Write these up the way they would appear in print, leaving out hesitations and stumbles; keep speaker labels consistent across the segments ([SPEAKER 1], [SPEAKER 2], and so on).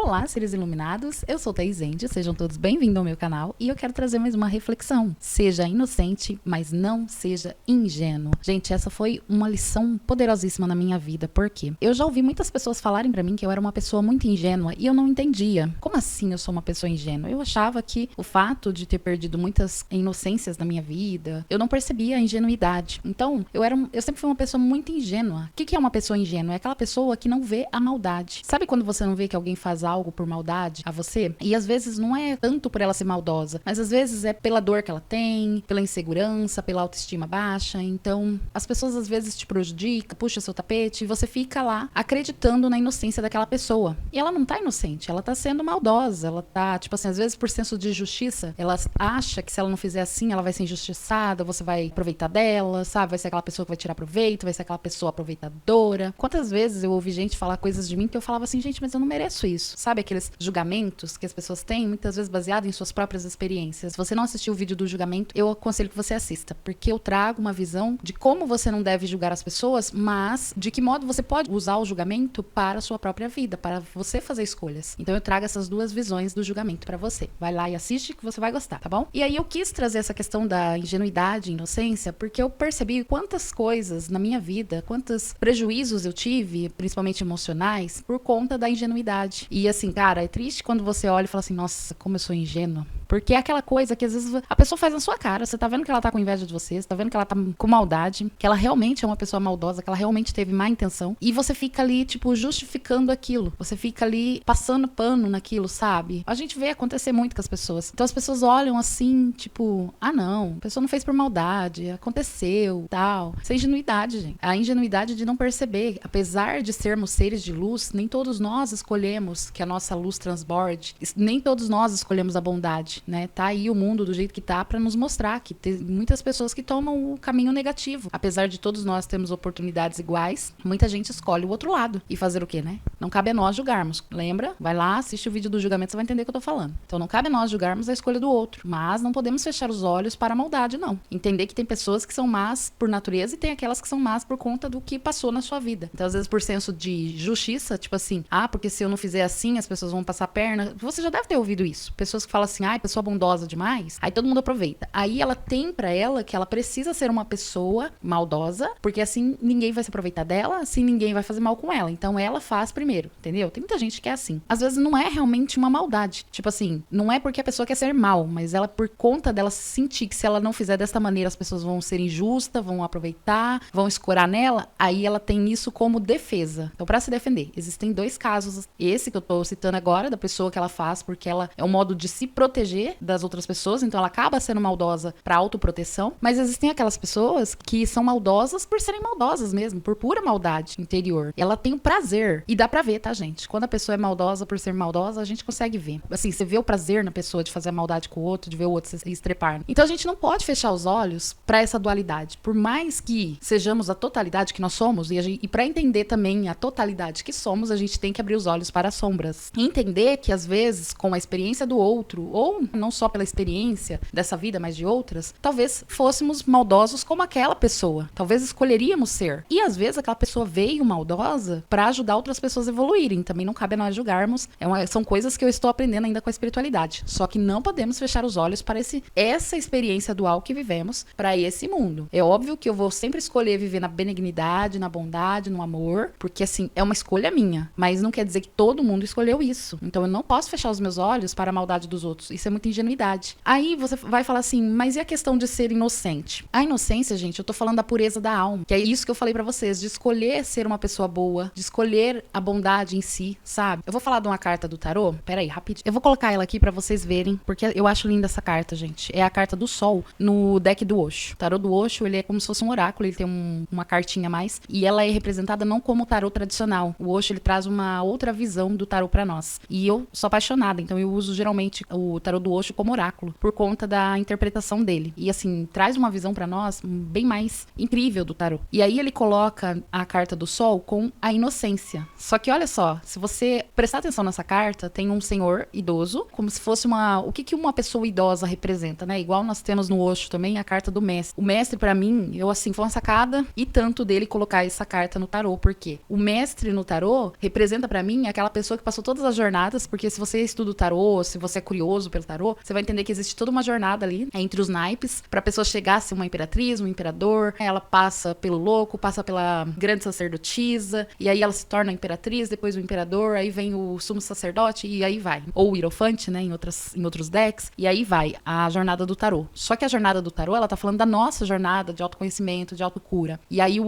[SPEAKER 1] Olá, seres iluminados, eu sou Thaís Ende, sejam todos bem-vindos ao meu canal e eu quero trazer mais uma reflexão. Seja inocente, mas não seja ingênuo. Gente, essa foi uma lição poderosíssima na minha vida, porque eu já ouvi muitas pessoas falarem pra mim que eu era uma pessoa muito ingênua e eu não entendia. Como assim eu sou uma pessoa ingênua? Eu achava que o fato de ter perdido muitas inocências na minha vida, eu não percebia a ingenuidade. Então, eu sempre fui uma pessoa muito ingênua. O que é uma pessoa ingênua? É aquela pessoa que não vê a maldade. Sabe quando você não vê que alguém faz algo por maldade a você? E às vezes não é tanto por ela ser maldosa, mas às vezes é pela dor que ela tem, pela insegurança, pela autoestima baixa. Então, as pessoas às vezes te prejudicam, puxa seu tapete e você fica lá acreditando na inocência daquela pessoa. E ela não tá inocente, ela tá sendo maldosa, ela tá, tipo assim, às vezes por senso de justiça, ela acha que se ela não fizer assim, ela vai ser injustiçada, você vai aproveitar dela, sabe? Vai ser aquela pessoa que vai tirar proveito, vai ser aquela pessoa aproveitadora. Quantas vezes eu ouvi gente falar coisas de mim que eu falava assim, gente, mas eu não mereço isso. Sabe aqueles julgamentos que as pessoas têm, muitas vezes baseado em suas próprias experiências. Se você não assistiu o vídeo do julgamento, eu aconselho que você assista, porque eu trago uma visão de como você não deve julgar as pessoas, mas de que modo você pode usar o julgamento para a sua própria vida, para você fazer escolhas. Então eu trago essas duas visões do julgamento para você. Vai lá e assiste que você vai gostar, tá bom? E aí eu quis trazer essa questão da ingenuidade, inocência, porque eu percebi quantas coisas na minha vida, quantos prejuízos eu tive, principalmente emocionais, por conta da ingenuidade. E assim, cara, é triste quando você olha e fala assim, nossa, como eu sou ingênua. Porque é aquela coisa que às vezes a pessoa faz na sua cara, você tá vendo que ela tá com inveja de você tá vendo que ela tá com maldade, que ela realmente é uma pessoa maldosa, que ela realmente teve má intenção, e você fica ali, tipo, justificando aquilo. Você fica ali passando pano naquilo, sabe? A gente vê acontecer muito com as pessoas. Então as pessoas olham assim, tipo, ah não, a pessoa não fez por maldade, aconteceu, tal. Isso é ingenuidade, gente. A ingenuidade de não perceber, apesar de sermos seres de luz, nem todos nós escolhemos que a nossa luz transborde, nem todos nós escolhemos a bondade, né? Tá aí o mundo do jeito que tá pra nos mostrar que tem muitas pessoas que tomam o caminho negativo. Apesar de todos nós termos oportunidades iguais, muita gente escolhe o outro lado. E fazer o quê, né? Não cabe a nós julgarmos. Lembra? Vai lá, assiste o vídeo do julgamento, você vai entender o que eu tô falando. Então não cabe a nós julgarmos a escolha do outro. Mas não podemos fechar os olhos para a maldade, não. Entender que tem pessoas que são más por natureza e tem aquelas que são más por conta do que passou na sua vida. Então às vezes por senso de justiça, tipo assim, ah, porque se eu não fizer assim, as pessoas vão passar a perna. Você já deve ter ouvido isso. Pessoas que falam assim, ah, pessoa bondosa demais, aí todo mundo aproveita. Aí ela tem pra ela que ela precisa ser uma pessoa maldosa, porque assim ninguém vai se aproveitar dela, assim ninguém vai fazer mal com ela. Então ela faz primeiro, entendeu? Tem muita gente que é assim. Às vezes não é realmente uma maldade. Tipo assim, não é porque a pessoa quer ser mal, mas ela, por conta dela sentir que se ela não fizer desta maneira, as pessoas vão ser injustas, vão aproveitar, vão escorar nela, aí ela tem isso como defesa. Então, pra se defender, existem dois casos. Esse que eu tô citando agora, da pessoa que ela faz, porque ela é um modo de se proteger das outras pessoas, então ela acaba sendo maldosa pra autoproteção, mas existem aquelas pessoas que são maldosas por serem maldosas mesmo, por pura maldade interior. Ela tem o prazer, e dá pra ver, tá, gente? Quando a pessoa é maldosa por ser maldosa, a gente consegue ver. Assim, você vê o prazer na pessoa de fazer a maldade com o outro, de ver o outro se estrepar. Então a gente não pode fechar os olhos pra essa dualidade. Por mais que sejamos a totalidade que nós somos, e pra entender também a totalidade que somos, a gente tem que abrir os olhos para as sombras. E entender que às vezes, com a experiência do outro, ou não só pela experiência dessa vida, mas de outras, talvez fôssemos maldosos como aquela pessoa. Talvez escolheríamos ser. E às vezes aquela pessoa veio maldosa pra ajudar outras pessoas a evoluírem. Também não cabe a nós julgarmos. São coisas que eu estou aprendendo ainda com a espiritualidade. Só que não podemos fechar os olhos para essa experiência dual que vivemos para esse mundo. É óbvio que eu vou sempre escolher viver na benignidade, na bondade, no amor, porque assim, é uma escolha minha. Mas não quer dizer que todo mundo escolheu isso. Então eu não posso fechar os meus olhos para a maldade dos outros. Isso é muita ingenuidade. Aí você vai falar assim, mas e a questão de ser inocente? A inocência, gente, eu tô falando da pureza da alma, que é isso que eu falei pra vocês, de escolher ser uma pessoa boa, de escolher a bondade em si, sabe? Eu vou falar de uma carta do tarô, peraí, rapidinho. Eu vou colocar ela aqui pra vocês verem, porque eu acho linda essa carta, gente. É a carta do Sol no deck do Osho. O tarô do Osho, ele é como se fosse um oráculo, ele tem uma cartinha a mais, e ela é representada não como o tarô tradicional. O Osho, ele traz uma outra visão do tarô pra nós. E eu sou apaixonada, então eu uso geralmente o tarô do do Osho como oráculo, por conta da interpretação dele. E assim, traz uma visão pra nós bem mais incrível do tarô. E aí ele coloca a carta do Sol com a inocência. Só que olha só, se você prestar atenção nessa carta, tem um senhor idoso, como se fosse o que uma pessoa idosa representa, né? Igual nós temos no Osho também a carta do mestre. O mestre, pra mim, foi uma sacada e tanto dele colocar essa carta no tarô, porque o mestre no tarô representa pra mim aquela pessoa que passou todas as jornadas, porque se você estuda o tarô, se você é curioso pelo tarô, você vai entender que existe toda uma jornada ali, entre os naipes, pra pessoa chegar a ser uma imperatriz, um imperador. Ela passa pelo louco, passa pela grande sacerdotisa, e aí ela se torna a imperatriz, depois o imperador, aí vem o sumo sacerdote, e aí vai. Ou o hierofante, né, em outros decks, e aí vai a jornada do tarô. Só que a jornada do tarô, ela tá falando da nossa jornada de autoconhecimento, de autocura. E aí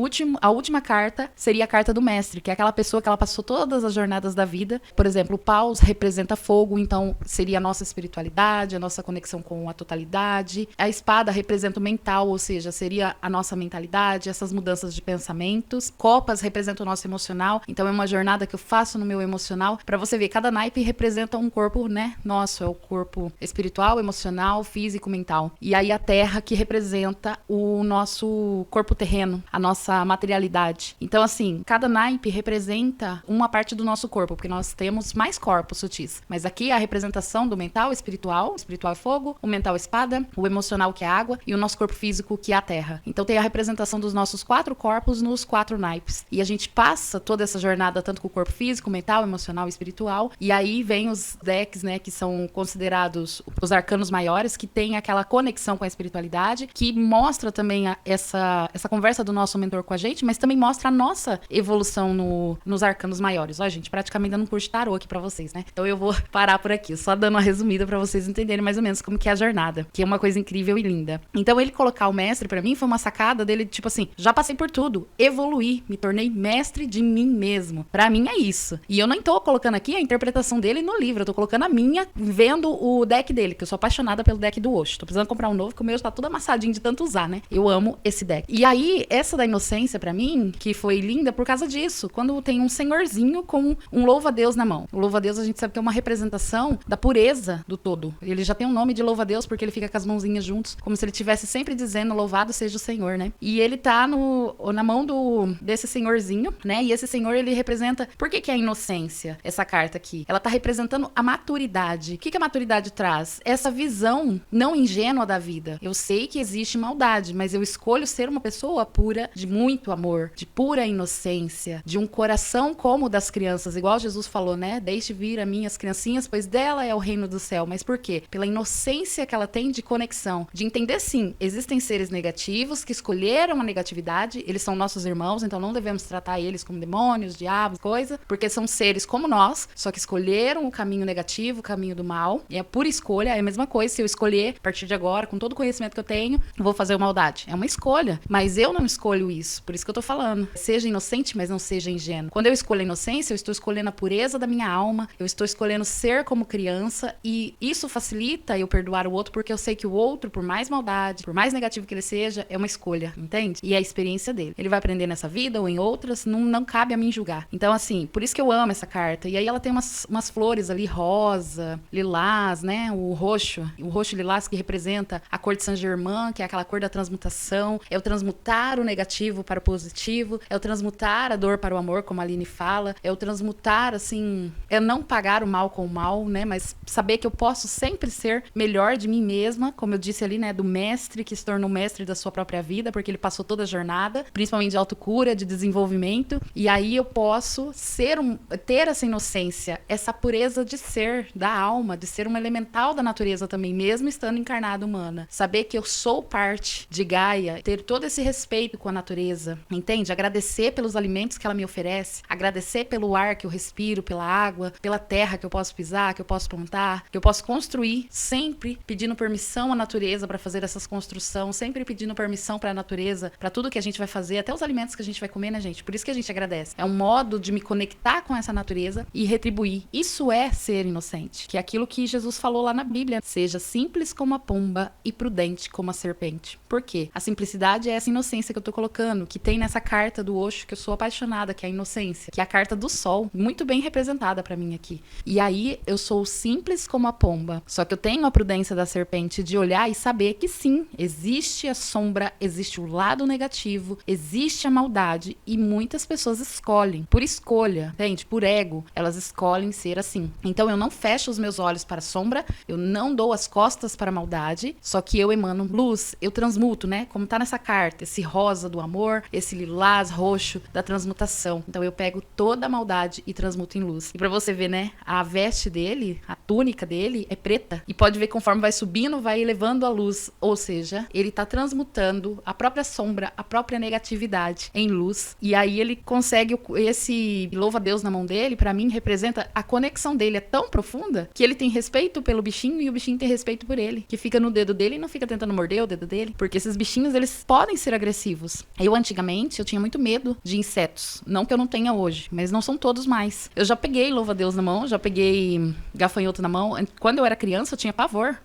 [SPEAKER 1] a última carta seria a carta do mestre, que é aquela pessoa que ela passou todas as jornadas da vida. Por exemplo, o paus representa fogo, então seria a nossa espiritualidade, a nossa conexão com a totalidade. A espada representa o mental, ou seja, seria a nossa mentalidade, essas mudanças de pensamentos. Copas representa o nosso emocional, então é uma jornada que eu faço no meu emocional. Pra você ver, cada naipe representa um corpo, né, nosso, é o corpo espiritual, emocional, físico, mental. E aí a terra que representa o nosso corpo terreno, a nossa materialidade. Então assim, cada naipe representa uma parte do nosso corpo, porque nós temos mais corpos sutis. Mas aqui a representação do mental, espiritual é fogo, o mental é espada, o emocional que é água e o nosso corpo físico que é a terra. Então tem a representação dos nossos 4 corpos nos 4 naipes. E a gente passa toda essa jornada tanto com o corpo físico, mental, emocional e espiritual. E aí vem os decks, né, que são considerados os arcanos maiores, que tem aquela conexão com a espiritualidade, que mostra também essa conversa do nosso mentor com a gente, mas também mostra a nossa evolução nos arcanos maiores. Ó, gente, praticamente dando um curso de tarô aqui pra vocês, né? Então eu vou parar por aqui, só dando uma resumida pra vocês entenderem mais ou menos como que é a jornada, que é uma coisa incrível e linda. Então ele colocar o mestre pra mim foi uma sacada dele, tipo assim, já passei por tudo, evoluí, me tornei mestre de mim mesmo. Pra mim é isso. E eu não tô colocando aqui a interpretação dele no livro, eu tô colocando a minha, vendo o deck dele, que eu sou apaixonada pelo deck do Osho. Tô precisando comprar um novo, porque o meu tá todo amassadinho de tanto usar, né? Eu amo esse deck. E aí, essa da inocência pra mim, que foi linda por causa disso, quando tem um senhorzinho com um louva-a-Deus na mão. O louva-a-Deus a gente sabe que é uma representação da pureza do todo. Ele já tem um nome de louva-a-Deus porque ele fica com as mãozinhas juntos, como se ele estivesse sempre dizendo louvado seja o Senhor, né? E ele tá na mão desse senhorzinho, né? E esse senhor, ele representa... Por que é a inocência, essa carta aqui? Ela tá representando a maturidade. O que a maturidade traz? Essa visão não ingênua da vida. Eu sei que existe maldade, mas eu escolho ser uma pessoa pura, de muito amor, de pura inocência, de um coração como o das crianças, igual Jesus falou, né? Deixe vir a mim as criancinhas, pois dela é o reino do céu. Mas por quê? Pela inocência que ela tem de conexão, de entender, sim, existem seres negativos que escolheram a negatividade, eles são nossos irmãos, então não devemos tratar eles como demônios, diabos, coisa, porque são seres como nós, só que escolheram o caminho negativo, o caminho do mal, e é pura escolha, é a mesma coisa se eu escolher, a partir de agora, com todo o conhecimento que eu tenho, vou fazer maldade. É uma escolha, mas eu não escolho isso, por isso que eu tô falando. Seja inocente, mas não seja ingênuo. Quando eu escolho a inocência, eu estou escolhendo a pureza da minha alma, eu estou escolhendo ser como criança, e isso facilita eu perdoar o outro, porque eu sei que o outro, por mais maldade, por mais negativo que ele seja, é uma escolha, entende? E é a experiência dele. Ele vai aprender nessa vida ou em outras, não cabe a mim julgar. Então, assim, por isso que eu amo essa carta. E aí ela tem umas flores ali, rosa, lilás, né? O roxo lilás que representa a cor de Saint-Germain, que é aquela cor da transmutação, é o transmutar o negativo para o positivo, é o transmutar a dor para o amor, como a Aline fala, é o transmutar, assim, é não pagar o mal com o mal, né? Mas saber que eu posso sempre ser melhor de mim mesma, como eu disse ali, né? Do mestre que se tornou mestre da sua própria vida, porque ele passou toda a jornada, principalmente de autocura, de desenvolvimento, e aí eu posso ter essa inocência, essa pureza de ser da alma, de ser uma elemental da natureza também, mesmo estando encarnada humana. Saber que eu sou parte de Gaia, ter todo esse respeito com a natureza, entende? Agradecer pelos alimentos que ela me oferece, agradecer pelo ar que eu respiro, pela água, pela terra que eu posso pisar, que eu posso plantar, que eu posso construir, sempre pedindo permissão à natureza para fazer essas construções, sempre pedindo permissão para a natureza, para tudo que a gente vai fazer, até os alimentos que a gente vai comer, né, gente? Por isso que a gente agradece. É um modo de me conectar com essa natureza e retribuir. Isso é ser inocente, que é aquilo que Jesus falou lá na Bíblia. Seja simples como a pomba e prudente como a serpente. Por quê? A simplicidade é essa inocência que eu tô colocando, que tem nessa carta do Osho, que eu sou apaixonada, que é a inocência, que é a carta do sol, muito bem representada pra mim aqui. E aí, eu sou simples como a pomba. pomba. Só que eu tenho a prudência da serpente de olhar e saber que sim, existe a sombra, existe o lado negativo, existe a maldade e muitas pessoas escolhem, por escolha, entende? Por ego, elas escolhem ser assim. Então eu não fecho os meus olhos para a sombra, eu não dou as costas para a maldade, só que eu emano luz, eu transmuto, né? Como tá nessa carta, esse rosa do amor, esse lilás roxo da transmutação. Então eu pego toda a maldade e transmuto em luz. E pra você ver, né? A veste dele, a túnica dele é preta. E pode ver conforme vai subindo, vai elevando a luz. Ou seja, ele tá transmutando a própria sombra, a própria negatividade em luz. E aí ele consegue, esse louva-a-Deus na mão dele, pra mim, representa a conexão dele. É tão profunda que ele tem respeito pelo bichinho e o bichinho tem respeito por ele. Que fica no dedo dele e não fica tentando morder o dedo dele. Porque esses bichinhos, eles podem ser agressivos. Antigamente, eu tinha muito medo de insetos. Não que eu não tenha hoje, mas não são todos mais. Eu já peguei louva-a-Deus na mão, já peguei gafanhoto na mão. Quando eu era criança, eu tinha pavor,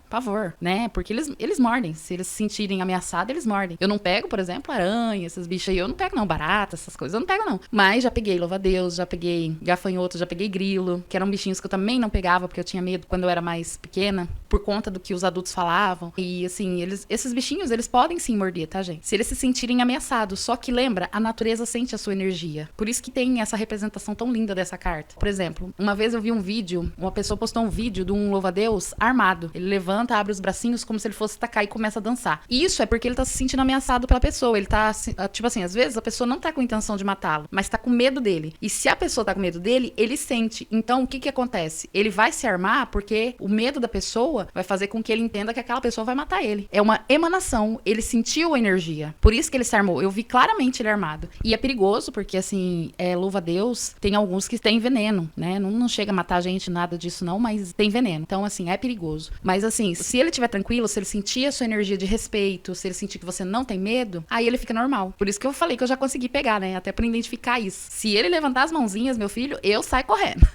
[SPEAKER 1] né? Porque eles mordem. Se eles se sentirem ameaçados, eles mordem. Eu não pego, por exemplo, aranha, esses bichos aí. Eu não pego, não. Barata, essas coisas. Eu não pego, não. Mas já peguei louva-a-Deus, já peguei gafanhoto, já peguei grilo, que eram bichinhos que eu também não pegava, porque eu tinha medo quando eu era mais pequena, por conta do que os adultos falavam. E, assim, esses bichinhos, eles podem sim morder, tá, gente? Se eles se sentirem ameaçados. Só que lembra, a natureza sente a sua energia. Por isso que tem essa representação tão linda dessa carta. Por exemplo, uma vez eu vi um vídeo, uma pessoa postou um vídeo de um louva-a-Deus armado. Ele levanta, abre os bracinhos como se ele fosse tacar e começa a dançar. E isso é porque ele tá se sentindo ameaçado pela pessoa. Ele tá, tipo assim, às vezes a pessoa não tá com intenção de matá-lo, mas tá com medo dele. E se a pessoa tá com medo dele, ele sente. Então, o que que acontece? Ele vai se armar porque o medo da pessoa vai fazer com que ele entenda que aquela pessoa vai matar ele. É uma emanação. Ele sentiu a energia. Por isso que ele se armou. Eu vi claramente ele armado. E é perigoso, porque, assim, louva-a-Deus, tem alguns que têm veneno, né? Não chega a matar a gente, nada disso não, mas tem veneno. Então, assim, é perigoso. Mas, assim, se ele estiver tranquilo, se ele sentir a sua energia de respeito, se ele sentir que você não tem medo, aí ele fica normal. Por isso que eu falei que eu já consegui pegar, né? Até pra identificar isso. Se ele levantar as mãozinhas, meu filho, eu saio correndo.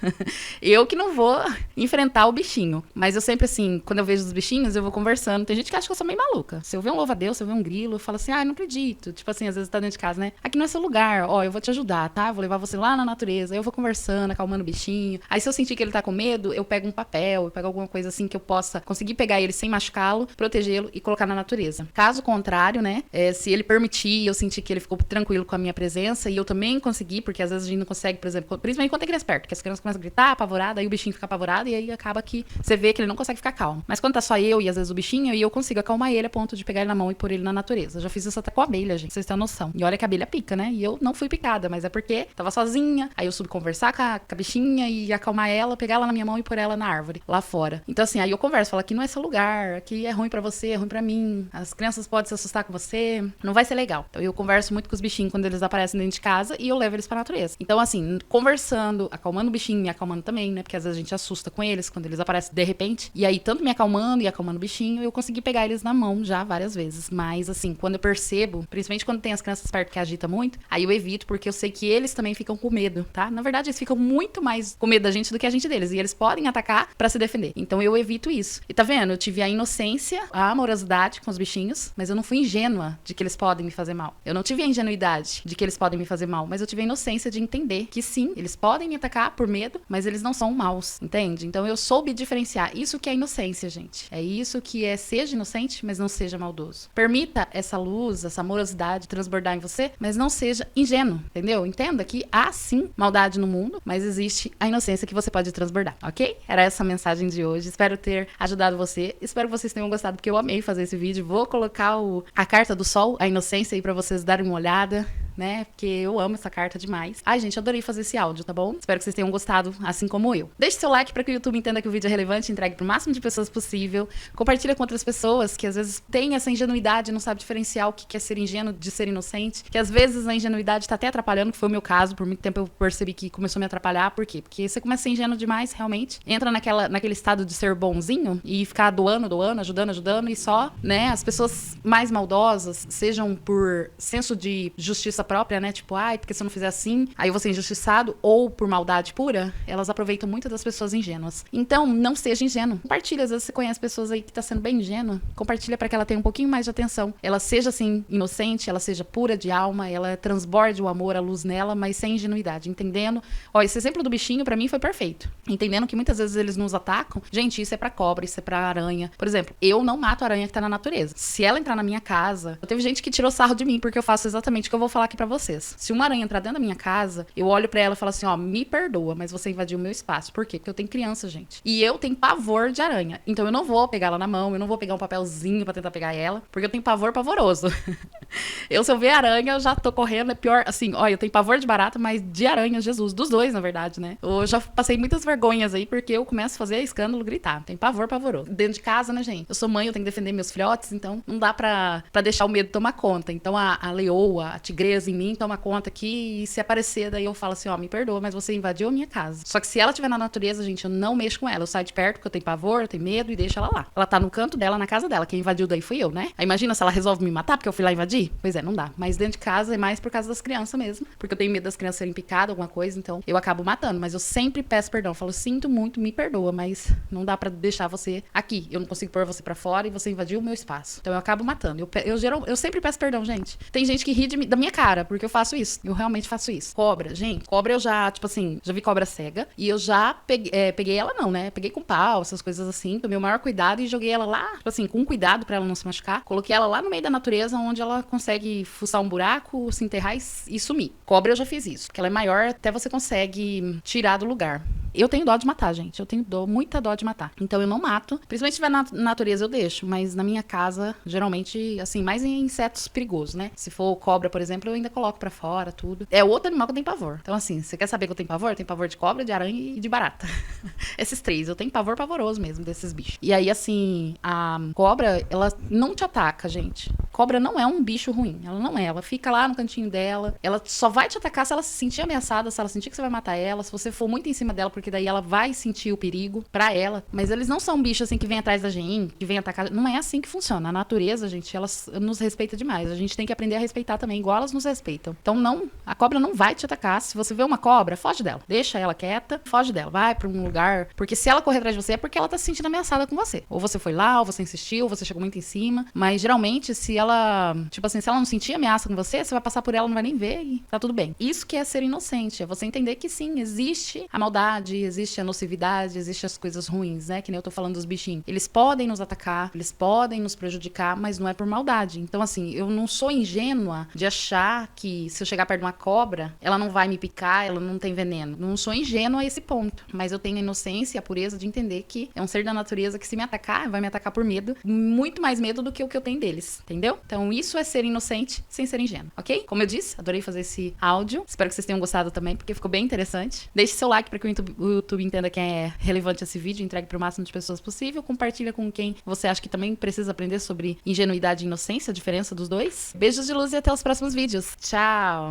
[SPEAKER 1] Eu que não vou enfrentar o bichinho. Mas eu sempre, assim, quando eu vejo os bichinhos, eu vou conversando. Tem gente que acha que eu sou meio maluca. Se eu ver um louva-a-Deus, se eu ver um grilo, eu falo assim, não acredito. Tipo assim, às vezes tá dentro de casa, né? Aqui não é seu lugar, eu vou te ajudar, tá? Eu vou levar você lá na natureza. Aí eu vou conversando, acalmando o bichinho. Aí se eu sentir que ele tá com medo, eu pego um papel, eu pego alguma coisa assim que eu possa conseguir pegar ele sem machucá-lo, protegê-lo e colocar na natureza. Caso contrário, né? Se ele permitir, eu sentir que ele ficou tranquilo com a minha presença e eu também consegui, porque às vezes a gente não consegue, por exemplo, principalmente quando tem criança perto, que as crianças começam a gritar, apavorada, aí o bichinho fica apavorado e aí acaba que você vê que ele não consegue ficar calmo. Mas quando tá só eu e às vezes o bichinho, eu consigo acalmar ele a ponto de pegar ele na mão e pôr ele na natureza. Eu já fiz isso até com a abelha, gente. Vocês têm noção. E olha que a abelha pica, né? E eu não fui picada, mas é porque tava sozinha. Aí eu subi conversar com a bichinha e acalmar ela, pegar ela na minha mão e pôr ela na árvore, lá fora. Então, assim, aí eu converso, falo, aqui não é seu lugar, aqui é ruim pra você, é ruim pra mim, as crianças podem se assustar com você, não vai ser legal. Então eu converso muito com os bichinhos quando eles aparecem dentro de casa e eu levo eles pra natureza. Então, assim, conversando, acalmando o bichinho, me acalmando também, né? Porque às vezes a gente assusta com eles quando eles aparecem de repente. E aí, tanto me acalmando e acalmando o bichinho, eu consegui pegar eles na mão já várias vezes. Mas, assim, quando eu percebo, principalmente quando tem as crianças perto que agita muito, aí eu evito, porque eu sei que eles também ficam com medo, tá? Na verdade, eles ficam muito mais com medo da gente do que a gente deles. E eles podem atacar pra se defender. Então eu evito isso. E tá vendo? Eu tive a inocência, a amorosidade com os bichinhos, mas eu não fui ingênua de que eles podem me fazer mal. Eu não tive a ingenuidade de que eles podem me fazer mal, mas eu tive a inocência de entender que sim, eles podem me atacar por medo, mas eles não são maus, entende? Então eu soube diferenciar. Isso que é inocência, gente. É isso que é seja inocente, mas não seja maldoso. Permita essa luz, essa amorosidade transbordar em você, mas não seja ingênuo, entendeu? Entenda que há sim maldade no mundo, mas existe a inocência que você pode transbordar, ok? Era essa a mensagem de hoje. Espero ter ajudado você. Espero que vocês tenham gostado, porque eu amei fazer esse vídeo. Vou colocar a carta do sol, a inocência aí pra vocês darem uma olhada, né? Porque eu amo essa carta demais. Ai, gente, adorei fazer esse áudio, tá bom? Espero que vocês tenham gostado, assim como eu. Deixe seu like para que o YouTube entenda que o vídeo é relevante e entregue pro máximo de pessoas possível. Compartilha com outras pessoas que às vezes têm essa ingenuidade, não sabe diferenciar o que é ser ingênuo de ser inocente. Que às vezes a ingenuidade tá até atrapalhando, que foi o meu caso. Por muito tempo eu percebi que começou a me atrapalhar. Por quê? Porque você começa a ser ingênuo demais, realmente. Entra naquele estado de ser bonzinho e ficar doando, ajudando e só, né? As pessoas mais maldosas, sejam por senso de justiça própria, né? Tipo, ai, porque se eu não fizer assim, aí eu vou ser injustiçado, ou por maldade pura, elas aproveitam muito das pessoas ingênuas. Então, não seja ingênuo. Compartilha, às vezes você conhece pessoas aí que tá sendo bem ingênua, compartilha pra que ela tenha um pouquinho mais de atenção. Ela seja, assim, inocente, ela seja pura de alma, ela transborde o amor, a luz nela, mas sem ingenuidade, entendendo? Ó, esse exemplo do bichinho, pra mim, foi perfeito. Entendendo que muitas vezes eles nos atacam. Gente, isso é pra cobra, isso é pra aranha. Por exemplo, eu não mato a aranha que tá na natureza. Se ela entrar na minha casa, teve gente que tirou sarro de mim, porque eu faço exatamente o que eu vou falar aqui pra vocês. Se uma aranha entrar dentro da minha casa, eu olho pra ela e falo assim, ó, me perdoa, mas você invadiu o meu espaço. Por quê? Porque eu tenho criança, gente. E eu tenho pavor de aranha. Então eu não vou pegar ela na mão, eu não vou pegar um papelzinho pra tentar pegar ela, porque eu tenho pavor pavoroso. Se eu ver aranha, eu já tô correndo, é pior, assim, ó, eu tenho pavor de barata, mas de aranha, Jesus, dos dois, na verdade, né? Eu já passei muitas vergonhas aí, porque eu começo a fazer escândalo, gritar. Tem pavor pavoroso. Dentro de casa, né, gente? Eu sou mãe, eu tenho que defender meus filhotes, então não dá pra deixar o medo tomar conta. Então a leoa, a tigresa em mim toma conta aqui, e se aparecer, daí eu falo assim, ó, me perdoa, mas você invadiu a minha casa. Só que se ela estiver na natureza, gente, eu não mexo com ela. Eu saio de perto porque eu tenho pavor, eu tenho medo e deixo ela lá. Ela tá no canto dela, na casa dela. Quem invadiu daí fui eu, né? Aí imagina se ela resolve me matar porque eu fui lá invadir? Pois é, não dá. Mas dentro de casa é mais por causa das crianças mesmo. Porque eu tenho medo das crianças serem picadas, alguma coisa, então eu acabo matando. Mas eu sempre peço perdão. Eu falo, sinto muito, me perdoa, mas não dá pra deixar você aqui. Eu não consigo pôr você pra fora e você invadiu o meu espaço. Então eu acabo matando. Eu sempre peço perdão, gente. Tem gente que ri da minha cara, porque eu faço isso. Eu realmente faço isso. Cobra, gente. Cobra eu já, tipo assim, já vi cobra cega. E eu já peguei ela não, né? Peguei com pau, essas coisas assim. Tomei o maior cuidado e joguei ela lá, tipo assim, com cuidado pra ela não se machucar. Coloquei ela lá no meio da natureza, onde ela consegue fuçar um buraco, se enterrar e sumir. Cobra eu já fiz isso. Porque ela é maior, até você consegue tirar do lugar. Eu tenho dó de matar, gente. Eu tenho muita dó de matar. Então eu não mato. Principalmente se tiver na natureza eu deixo. Mas na minha casa, geralmente, assim, mais em insetos perigosos, né? Se for cobra, por exemplo, eu ainda coloco pra fora, tudo. É outro animal que eu tenho pavor. Então assim, você quer saber que eu tenho pavor? Eu tenho pavor de cobra, de aranha e de barata. Esses três. Eu tenho pavor pavoroso mesmo desses bichos. E aí, assim, a cobra, ela não te ataca, gente. Cobra não é um bicho ruim. Ela não é. Ela fica lá no cantinho dela. Ela só vai te atacar se ela se sentir ameaçada, se ela sentir que você vai matar ela, se você for muito em cima dela, porque daí ela vai sentir o perigo pra ela. Mas eles não são bichos assim que vêm atrás da gente, que vêm atacar. Não é assim que funciona. A natureza, gente, ela nos respeita demais. A gente tem que aprender a respeitar também, igual elas nos respeitam. Então não, a cobra não vai te atacar. Se você vê uma cobra, foge dela. Deixa ela quieta, foge dela. Vai pra um lugar. Porque se ela correr atrás de você, é porque ela tá se sentindo ameaçada com você. Ou você foi lá, ou você insistiu, ou você chegou muito em cima. Mas geralmente, se ela, tipo assim, se ela não sentir ameaça com você, você vai passar por ela, não vai nem ver e tá tudo bem. Isso que é ser inocente. É você entender que sim, existe a maldade, existe a nocividade, existe as coisas ruins, né? Que nem eu tô falando dos bichinhos. Eles podem nos atacar, eles podem nos prejudicar, mas não é por maldade. Então, assim, eu não sou ingênua de achar que se eu chegar perto de uma cobra, ela não vai me picar, ela não tem veneno. Não sou ingênua a esse ponto. Mas eu tenho a inocência e a pureza de entender que é um ser da natureza que se me atacar, vai me atacar por medo. Muito mais medo do que o que eu tenho deles, entendeu? Então, isso é ser inocente sem ser ingênuo, ok? Como eu disse, adorei fazer esse áudio. Espero que vocês tenham gostado também, porque ficou bem interessante. Deixe seu like para que o YouTube entenda que é relevante esse vídeo, entregue para o máximo de pessoas possível. Compartilha com quem você acha que também precisa aprender sobre ingenuidade e inocência, a diferença dos dois. Beijos de luz e até os próximos vídeos. Tchau!